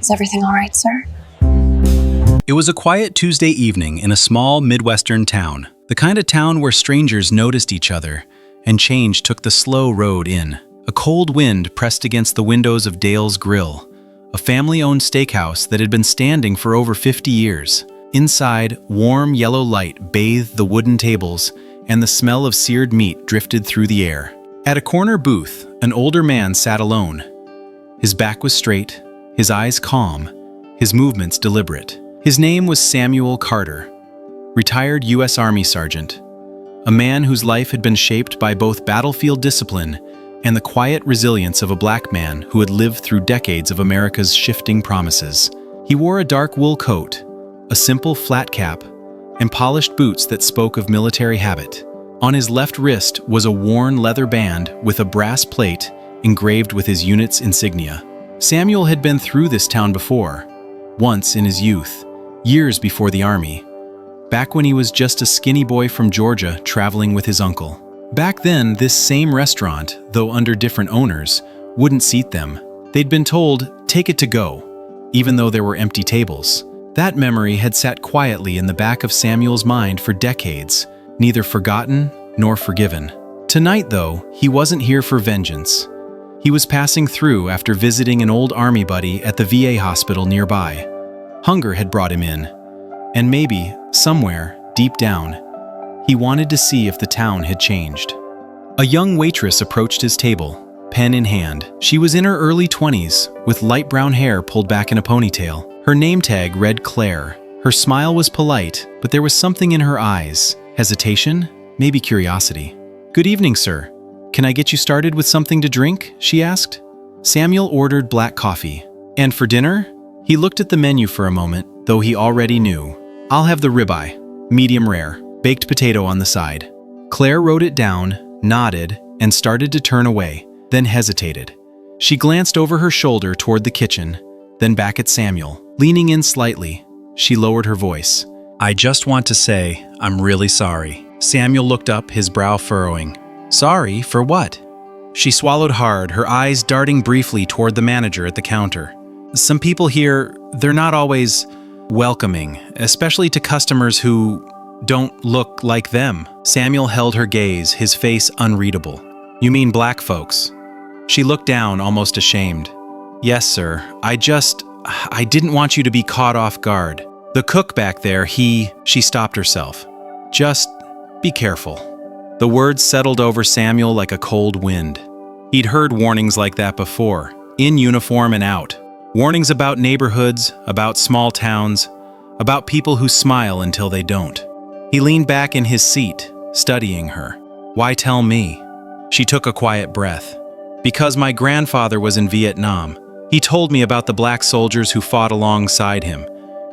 Is everything all right, sir? It was a quiet Tuesday evening in a small Midwestern town, the kind of town where strangers noticed each other and change took the slow road in. A cold wind pressed against the windows of Dale's Grill, a family-owned steakhouse that had been standing for over 50 years. Inside, warm yellow light bathed the wooden tables, and the smell of seared meat drifted through the air. At a corner booth, an older man sat alone. His back was straight, his eyes calm, his movements deliberate. His name was Samuel Carter, retired U.S. Army sergeant, a man whose life had been shaped by both battlefield discipline and the quiet resilience of a black man who had lived through decades of America's shifting promises. He wore a dark wool coat, a simple flat cap, and polished boots that spoke of military habit. On his left wrist was a worn leather band with a brass plate engraved with his unit's insignia. Samuel had been through this town before, once in his youth, years before the Army, back when he was just a skinny boy from Georgia traveling with his uncle. Back then, this same restaurant, though under different owners, wouldn't seat them. They'd been told, take it to go, even though there were empty tables. That memory had sat quietly in the back of Samuel's mind for decades, neither forgotten nor forgiven. Tonight, though, he wasn't here for vengeance. He was passing through after visiting an old Army buddy at the VA hospital nearby. Hunger had brought him in, and maybe, somewhere, deep down, he wanted to see if the town had changed. A young waitress approached his table, pen in hand. She was in her early 20s, with light brown hair pulled back in a ponytail. Her name tag read Claire. Her smile was polite, but there was something in her eyes. Hesitation? Maybe curiosity. "Good evening, sir. Can I get you started with something to drink?" she asked. Samuel ordered black coffee. "And for dinner?" He looked at the menu for a moment, though he already knew. "I'll have the ribeye, medium rare, baked potato on the side." Claire wrote it down, nodded, and started to turn away, then hesitated. She glanced over her shoulder toward the kitchen, then back at Samuel. Leaning in slightly, she lowered her voice. "I just want to say, I'm really sorry." Samuel looked up, his brow furrowing. "Sorry for what?" She swallowed hard, her eyes darting briefly toward the manager at the counter. "Some people here, they're not always welcoming, especially to customers who don't look like them." Samuel held her gaze, his face unreadable. "You mean black folks?" She looked down, almost ashamed. "Yes, sir. I didn't want you to be caught off guard. The cook back there, She stopped herself. "Just be careful." The words settled over Samuel like a cold wind. He'd heard warnings like that before, in uniform and out. Warnings about neighborhoods, about small towns, about people who smile until they don't. He leaned back in his seat, studying her. "Why tell me?" She took a quiet breath. "Because my grandfather was in Vietnam. He told me about the black soldiers who fought alongside him,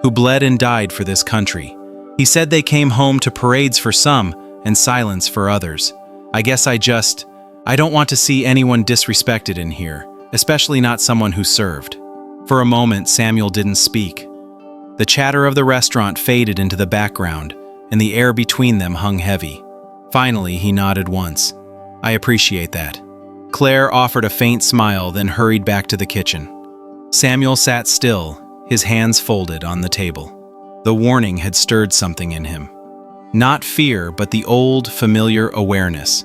who bled and died for this country. He said they came home to parades for some and silence for others. I guess I don't want to see anyone disrespected in here, especially not someone who served." For a moment, Samuel didn't speak. The chatter of the restaurant faded into the background, and the air between them hung heavy. Finally, he nodded once. "I appreciate that." Claire offered a faint smile, then hurried back to the kitchen. Samuel sat still, his hands folded on the table. The warning had stirred something in him. Not fear, but the old, familiar awareness.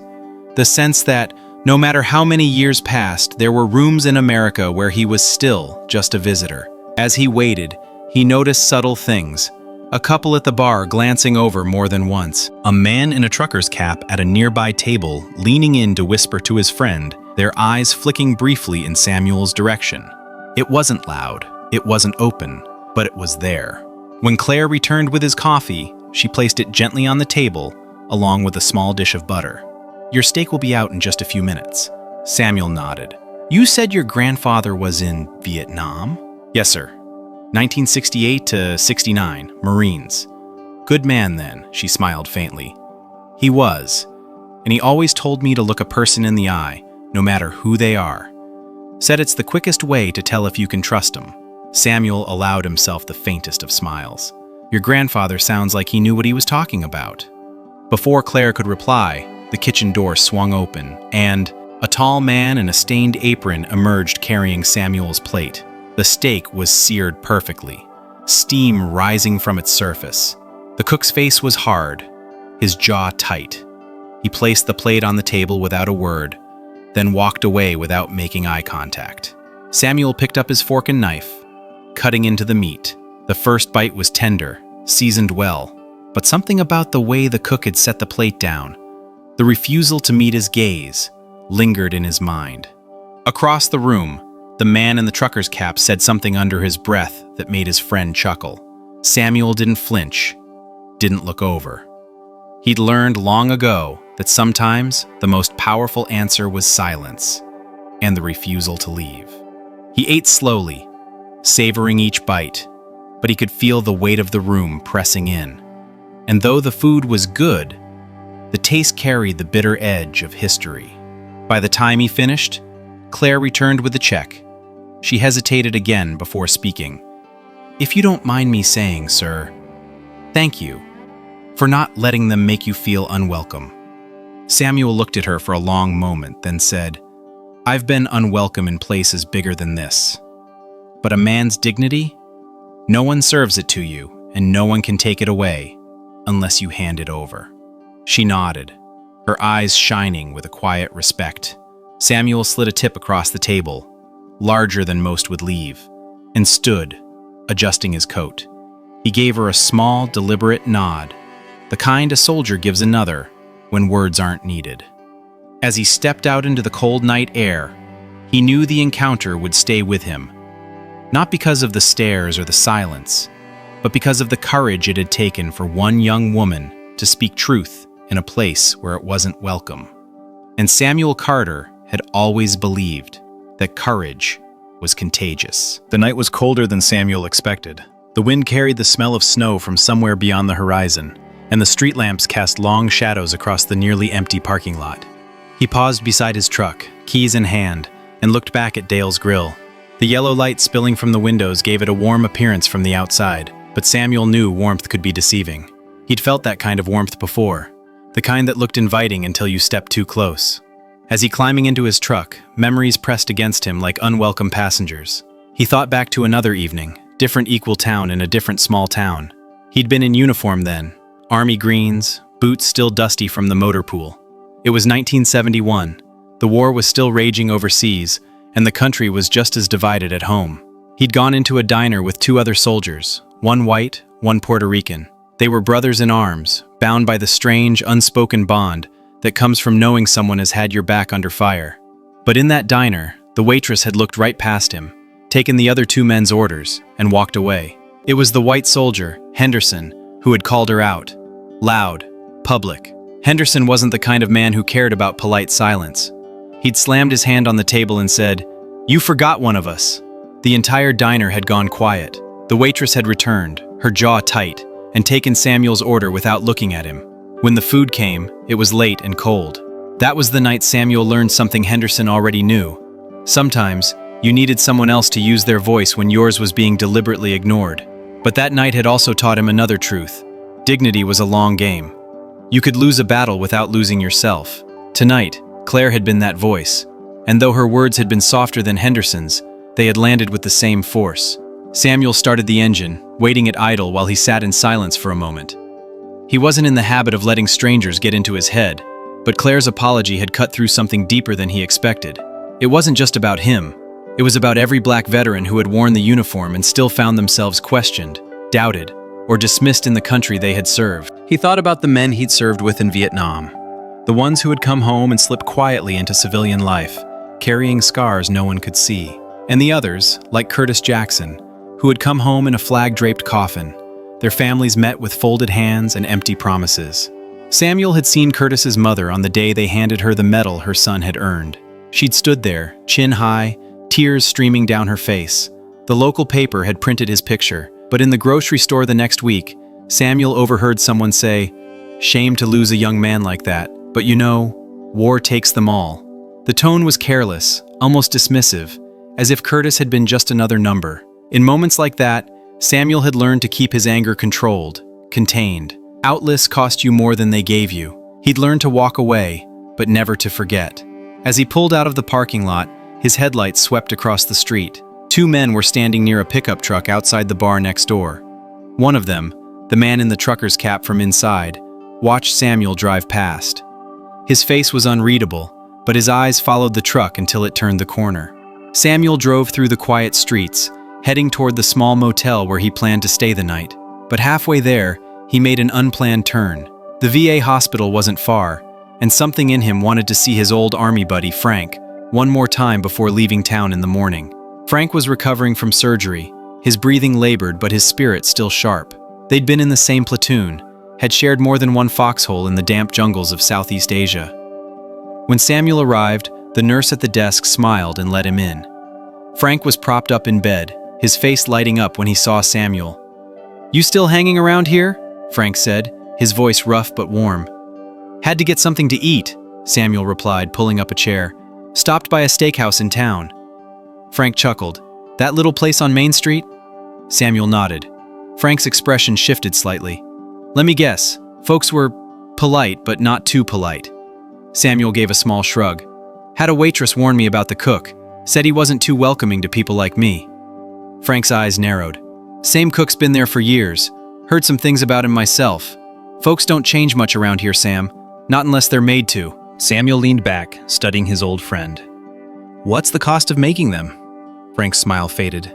The sense that, no matter how many years passed, there were rooms in America where he was still just a visitor. As he waited, he noticed subtle things. A couple at the bar glancing over more than once. A man in a trucker's cap at a nearby table leaning in to whisper to his friend, their eyes flicking briefly in Samuel's direction. It wasn't loud, it wasn't open, but it was there. When Claire returned with his coffee, she placed it gently on the table, along with a small dish of butter. "Your steak will be out in just a few minutes." Samuel nodded. "You said your grandfather was in Vietnam?" "Yes, sir. 1968 to 69, Marines." "Good man, then," she smiled faintly. "He was, and he always told me to look a person in the eye, no matter who they are. Said it's the quickest way to tell if you can trust them." Samuel allowed himself the faintest of smiles. "Your grandfather sounds like he knew what he was talking about." Before Claire could reply, the kitchen door swung open, and a tall man in a stained apron emerged carrying Samuel's plate. The steak was seared perfectly, steam rising from its surface. The cook's face was hard, his jaw tight. He placed the plate on the table without a word, then walked away without making eye contact. Samuel picked up his fork and knife, cutting into the meat. The first bite was tender, seasoned well, but something about the way the cook had set the plate down, the refusal to meet his gaze, lingered in his mind. Across the room, the man in the trucker's cap said something under his breath that made his friend chuckle. Samuel didn't flinch, didn't look over. He'd learned long ago that sometimes the most powerful answer was silence and the refusal to leave. He ate slowly, savoring each bite, but he could feel the weight of the room pressing in. And though the food was good, the taste carried the bitter edge of history. By the time he finished, Claire returned with the check. She hesitated again before speaking. "If you don't mind me saying, sir, thank you for not letting them make you feel unwelcome." Samuel looked at her for a long moment, then said, "I've been unwelcome in places bigger than this. But a man's dignity? No one serves it to you, and no one can take it away unless you hand it over." She nodded, her eyes shining with a quiet respect. Samuel slid a tip across the table, larger than most would leave, and stood, adjusting his coat. He gave her a small, deliberate nod, the kind a soldier gives another when words aren't needed. As he stepped out into the cold night air, he knew the encounter would stay with him, not because of the stares or the silence, but because of the courage it had taken for one young woman to speak truth in a place where it wasn't welcome. And Samuel Carter had always believed that courage was contagious. The night was colder than Samuel expected. The wind carried the smell of snow from somewhere beyond the horizon, and the street lamps cast long shadows across the nearly empty parking lot. He paused beside his truck, keys in hand, and looked back at Dale's grill. The yellow light spilling from the windows gave it a warm appearance from the outside, but Samuel knew warmth could be deceiving. He'd felt that kind of warmth before, the kind that looked inviting until you stepped too close. As he climbing into his truck, memories pressed against him like unwelcome passengers. He thought back to another evening, different equal town in a different small town. He'd been in uniform then, army greens, boots still dusty from the motor pool. It was 1971. The war was still raging overseas, and the country was just as divided at home. He'd gone into a diner with two other soldiers, one white, one Puerto Rican. They were brothers in arms, bound by the strange, unspoken bond that comes from knowing someone has had your back under fire. But in that diner, the waitress had looked right past him, taken the other two men's orders, and walked away. It was the white soldier, Henderson, who had called her out. Loud, public. Henderson wasn't the kind of man who cared about polite silence. He'd slammed his hand on the table and said, "You forgot one of us." The entire diner had gone quiet. The waitress had returned, her jaw tight, and taken Samuel's order without looking at him. When the food came, it was late and cold. That was the night Samuel learned something Henderson already knew. Sometimes, you needed someone else to use their voice when yours was being deliberately ignored. But that night had also taught him another truth. Dignity was a long game. You could lose a battle without losing yourself. Tonight, Claire had been that voice, and though her words had been softer than Henderson's, they had landed with the same force. Samuel started the engine, waiting at idle while he sat in silence for a moment. He wasn't in the habit of letting strangers get into his head, but Claire's apology had cut through something deeper than he expected. It wasn't just about him. It was about every black veteran who had worn the uniform and still found themselves questioned, doubted, or dismissed in the country they had served. He thought about the men he'd served with in Vietnam, the ones who had come home and slipped quietly into civilian life, carrying scars no one could see, and the others, like Curtis Jackson, who had come home in a flag-draped coffin, their families met with folded hands and empty promises. Samuel had seen Curtis's mother on the day they handed her the medal her son had earned. She'd stood there, chin high, tears streaming down her face. The local paper had printed his picture, but in the grocery store the next week, Samuel overheard someone say, "Shame to lose a young man like that, but you know, war takes them all." The tone was careless, almost dismissive, as if Curtis had been just another number. In moments like that, Samuel had learned to keep his anger controlled, contained. Outlets cost you more than they gave you. He'd learned to walk away, but never to forget. As he pulled out of the parking lot, his headlights swept across the street. Two men were standing near a pickup truck outside the bar next door. One of them, the man in the trucker's cap from inside, watched Samuel drive past. His face was unreadable, but his eyes followed the truck until it turned the corner. Samuel drove through the quiet streets, heading toward the small motel where he planned to stay the night. But halfway there, he made an unplanned turn. The VA hospital wasn't far, and something in him wanted to see his old army buddy, Frank, one more time before leaving town in the morning. Frank was recovering from surgery, his breathing labored but his spirit still sharp. They'd been in the same platoon, had shared more than one foxhole in the damp jungles of Southeast Asia. When Samuel arrived, the nurse at the desk smiled and let him in. Frank was propped up in bed, his face lighting up when he saw Samuel. "You still hanging around here?" Frank said, his voice rough but warm. "Had to get something to eat," Samuel replied, pulling up a chair. "Stopped by a steakhouse in town." Frank chuckled. "That little place on Main Street?" Samuel nodded. Frank's expression shifted slightly. "Let me guess, folks were polite but not too polite." Samuel gave a small shrug. "Had a waitress warn me about the cook. Said he wasn't too welcoming to people like me." Frank's eyes narrowed. "Same cook's been there for years. Heard some things about him myself. Folks don't change much around here, Sam. Not unless they're made to." Samuel leaned back, studying his old friend. "What's the cost of making them?" Frank's smile faded.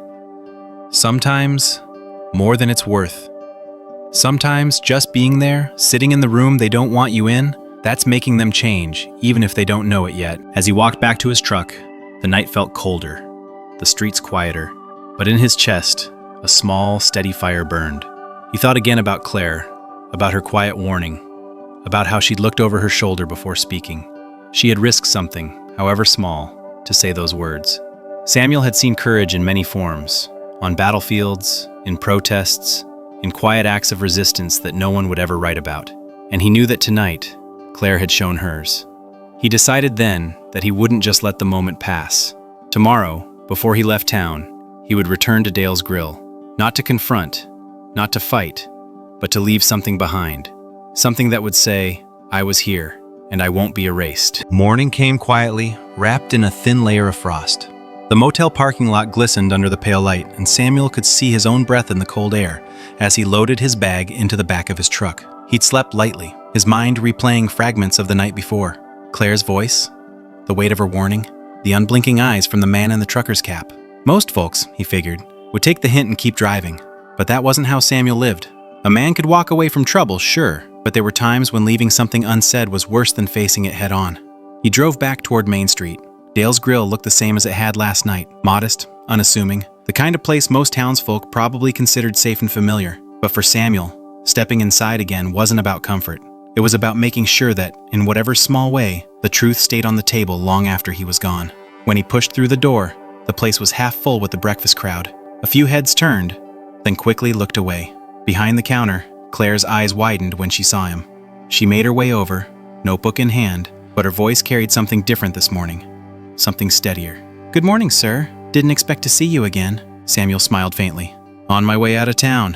"Sometimes, more than it's worth. Sometimes just being there, sitting in the room they don't want you in, that's making them change, even if they don't know it yet." As he walked back to his truck, the night felt colder, the streets quieter, but in his chest, a small, steady fire burned. He thought again about Claire, about her quiet warning, about how she'd looked over her shoulder before speaking. She had risked something, however small, to say those words. Samuel had seen courage in many forms, on battlefields, in protests, in quiet acts of resistance that no one would ever write about. And he knew that tonight, Claire had shown hers. He decided then that he wouldn't just let the moment pass. Tomorrow, before he left town, he would return to Dale's Grill, not to confront, not to fight, but to leave something behind. Something that would say, "I was here, and I won't be erased." Morning came quietly, wrapped in a thin layer of frost. The motel parking lot glistened under the pale light, and Samuel could see his own breath in the cold air as he loaded his bag into the back of his truck. He'd slept lightly, his mind replaying fragments of the night before. Claire's voice, the weight of her warning, the unblinking eyes from the man in the trucker's cap. Most folks, he figured, would take the hint and keep driving, but that wasn't how Samuel lived. A man could walk away from trouble, sure, but there were times when leaving something unsaid was worse than facing it head on. He drove back toward Main Street. Dale's Grill looked the same as it had last night, modest, unassuming, the kind of place most townsfolk probably considered safe and familiar. But for Samuel, stepping inside again wasn't about comfort. It was about making sure that, in whatever small way, the truth stayed on the table long after he was gone. When he pushed through the door, the place was half full with the breakfast crowd. A few heads turned, then quickly looked away. Behind the counter, Claire's eyes widened when she saw him. She made her way over, notebook in hand, but her voice carried something different this morning. Something steadier. "Good morning, sir. Didn't expect to see you again." Samuel smiled faintly. "On my way out of town.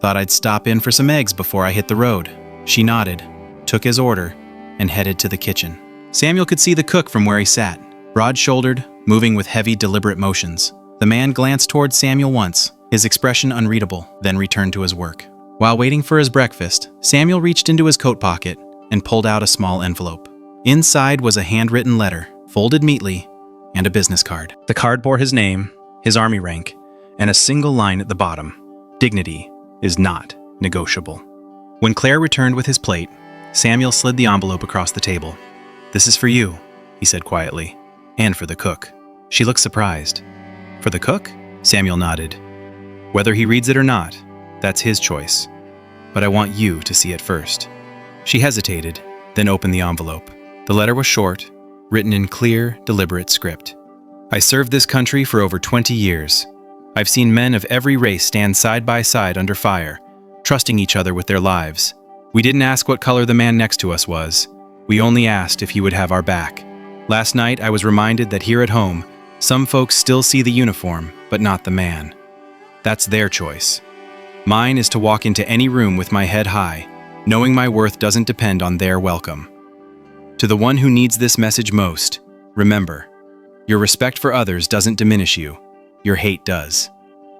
Thought I'd stop in for some eggs before I hit the road." She nodded, took his order, and headed to the kitchen. Samuel could see the cook from where he sat, broad-shouldered, moving with heavy, deliberate motions. The man glanced toward Samuel once, his expression unreadable, then returned to his work. While waiting for his breakfast, Samuel reached into his coat pocket and pulled out a small envelope. Inside was a handwritten letter, folded neatly, and a business card. The card bore his name, his army rank, and a single line at the bottom: "Dignity is not negotiable." When Claire returned with his plate, Samuel slid the envelope across the table. "This is for you," he said quietly, "and for the cook." She looked surprised. "For the cook?" Samuel nodded. "Whether he reads it or not, that's his choice. But I want you to see it first." She hesitated, then opened the envelope. The letter was short, written in clear, deliberate script. "I served this country for over 20 years. I've seen men of every race stand side by side under fire, trusting each other with their lives. We didn't ask what color the man next to us was. We only asked if he would have our back. Last night, I was reminded that here at home, some folks still see the uniform, but not the man. That's their choice. Mine is to walk into any room with my head high, knowing my worth doesn't depend on their welcome. To the one who needs this message most, remember, your respect for others doesn't diminish you. Your hate does.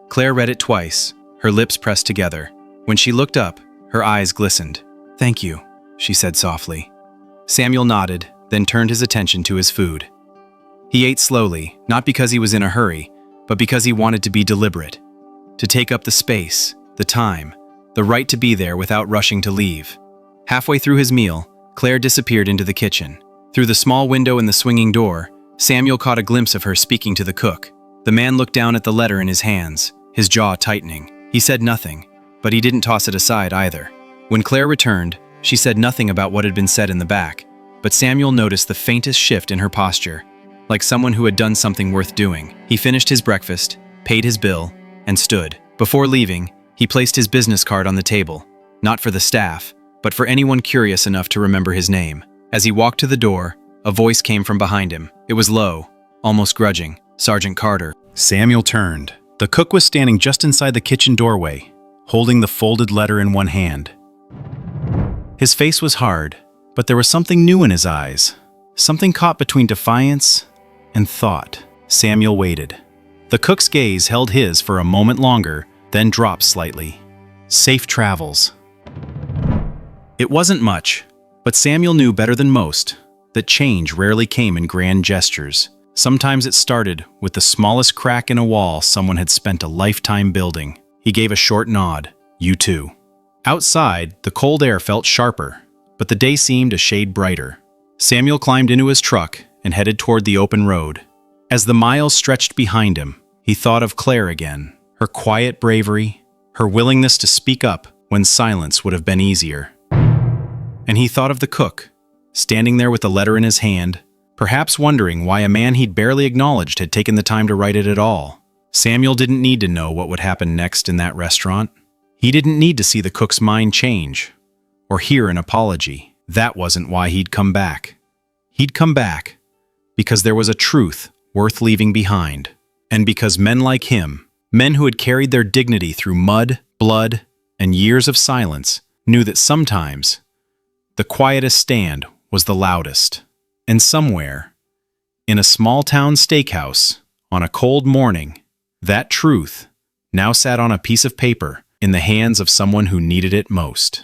Claire read it twice, her lips pressed together. When she looked up, her eyes glistened. "Thank you," she said softly. Samuel nodded, then turned his attention to his food. He ate slowly, not because he was in a hurry, but because he wanted to be deliberate. To take up the space, the time, the right to be there without rushing to leave. Halfway through his meal, Claire disappeared into the kitchen. Through the small window in the swinging door, Samuel caught a glimpse of her speaking to the cook. The man looked down at the letter in his hands, his jaw tightening. He said nothing, but he didn't toss it aside either. When Claire returned, she said nothing about what had been said in the back, but Samuel noticed the faintest shift in her posture, like someone who had done something worth doing. He finished his breakfast, paid his bill, and stood. Before leaving, he placed his business card on the table, not for the staff, but for anyone curious enough to remember his name. As he walked to the door, a voice came from behind him. It was low, almost grudging. "Sergeant Carter." Samuel turned. The cook was standing just inside the kitchen doorway, holding the folded letter in one hand. His face was hard, but there was something new in his eyes, something caught between defiance and thought. Samuel waited. The cook's gaze held his for a moment longer, then dropped slightly. "Safe travels." It wasn't much, but Samuel knew better than most that change rarely came in grand gestures. Sometimes it started with the smallest crack in a wall someone had spent a lifetime building. He gave a short nod. "You too." Outside, the cold air felt sharper, but the day seemed a shade brighter. Samuel climbed into his truck and headed toward the open road. As the miles stretched behind him, he thought of Claire again, her quiet bravery, her willingness to speak up when silence would have been easier. And he thought of the cook, standing there with the letter in his hand, perhaps wondering why a man he'd barely acknowledged had taken the time to write it at all. Samuel didn't need to know what would happen next in that restaurant. He didn't need to see the cook's mind change or hear an apology. That wasn't why he'd come back. He'd come back because there was a truth worth leaving behind, and because men like him, men who had carried their dignity through mud, blood, and years of silence, knew that sometimes the quietest stand was the loudest. And somewhere, in a small-town steakhouse, on a cold morning, that truth now sat on a piece of paper in the hands of someone who needed it most.